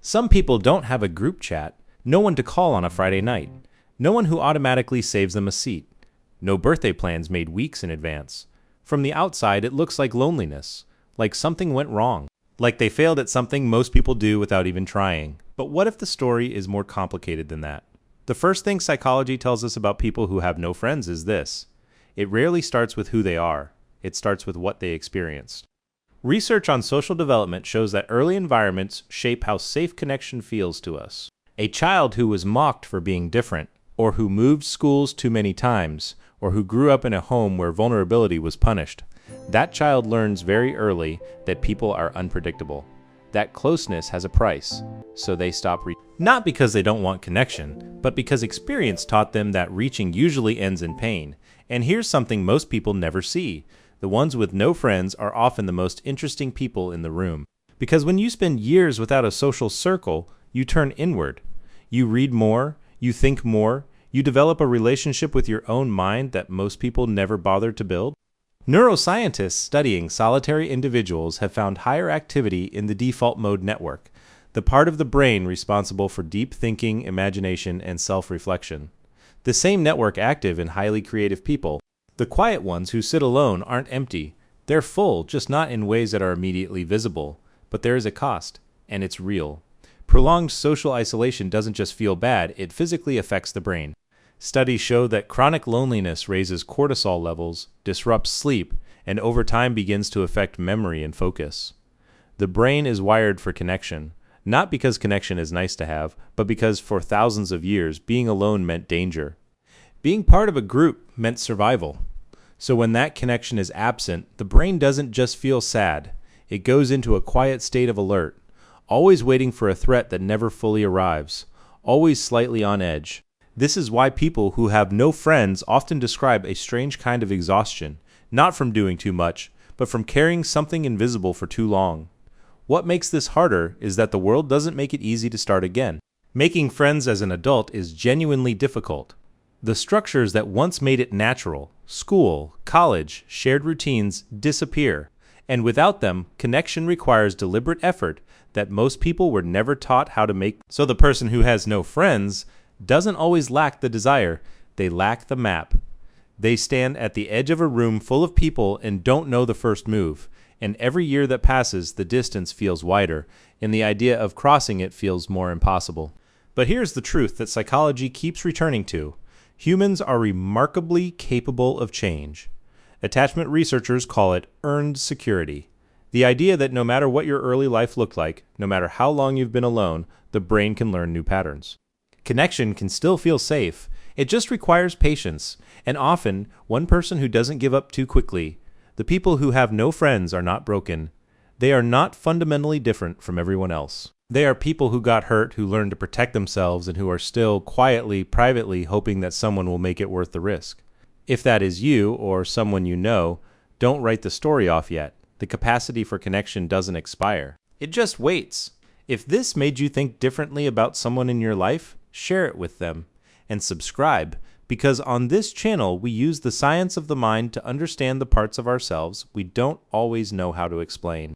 Some people don't have a group chat, no one to call on a Friday night, no one who automatically saves them a seat, no birthday plans made weeks in advance. From the outside, it looks like loneliness, like something went wrong, like they failed at something most people do without even trying. But what if the story is more complicated than that? The first thing psychology tells us about people who have no friends is this: it rarely starts with who they are, it starts with what they experienced. Research on social development shows that early environments shape how safe connection feels to us. A child who was mocked for being different, or who moved schools too many times, or who grew up in a home where vulnerability was punished, that child learns very early that people are unpredictable. That closeness has a price, so they stop not because they don't want connection, but because experience taught them that reaching usually ends in pain. And here's something most people never see: the ones with no friends are often the most interesting people in the room. Because when you spend years without a social circle, you turn inward. You read more, you think more, you develop a relationship with your own mind that most people never bothered to build. Neuroscientists studying solitary individuals have found higher activity in the default mode network, the part of the brain responsible for deep thinking, imagination, and self-reflection. The same network active in highly creative people. The quiet ones who sit alone aren't empty. They're full, just not in ways that are immediately visible. But there is a cost, and it's real. Prolonged social isolation doesn't just feel bad, it physically affects the brain. Studies show that chronic loneliness raises cortisol levels, disrupts sleep, and over time begins to affect memory and focus. The brain is wired for connection, not because connection is nice to have, but because for thousands of years, being alone meant danger. Being part of a group meant survival. So when that connection is absent, the brain doesn't just feel sad. It goes into a quiet state of alert, always waiting for a threat that never fully arrives, always slightly on edge. This is why people who have no friends often describe a strange kind of exhaustion, not from doing too much, but from carrying something invisible for too long. What makes this harder is that the world doesn't make it easy to start again. Making friends as an adult is genuinely difficult. The structures that once made it natural, school, college, shared routines, disappear, and without them, connection requires deliberate effort that most people were never taught how to make. So the person who has no friends doesn't always lack the desire, they lack the map. They stand at the edge of a room full of people and don't know the first move, and every year that passes, the distance feels wider, and the idea of crossing it feels more impossible. But here's the truth that psychology keeps returning to: humans are remarkably capable of change. Attachment researchers call it earned security. The idea that no matter what your early life looked like, no matter how long you've been alone, the brain can learn new patterns. Connection can still feel safe. It just requires patience, and often one person who doesn't give up too quickly. The people who have no friends are not broken. They are not fundamentally different from everyone else. They are people who got hurt, who learned to protect themselves, and who are still quietly, privately hoping that someone will make it worth the risk. If that is you or someone you know, don't write the story off yet. The capacity for connection doesn't expire. It just waits. If this made you think differently about someone in your life, share it with them, and subscribe, because on this channel we use the science of the mind to understand the parts of ourselves we don't always know how to explain.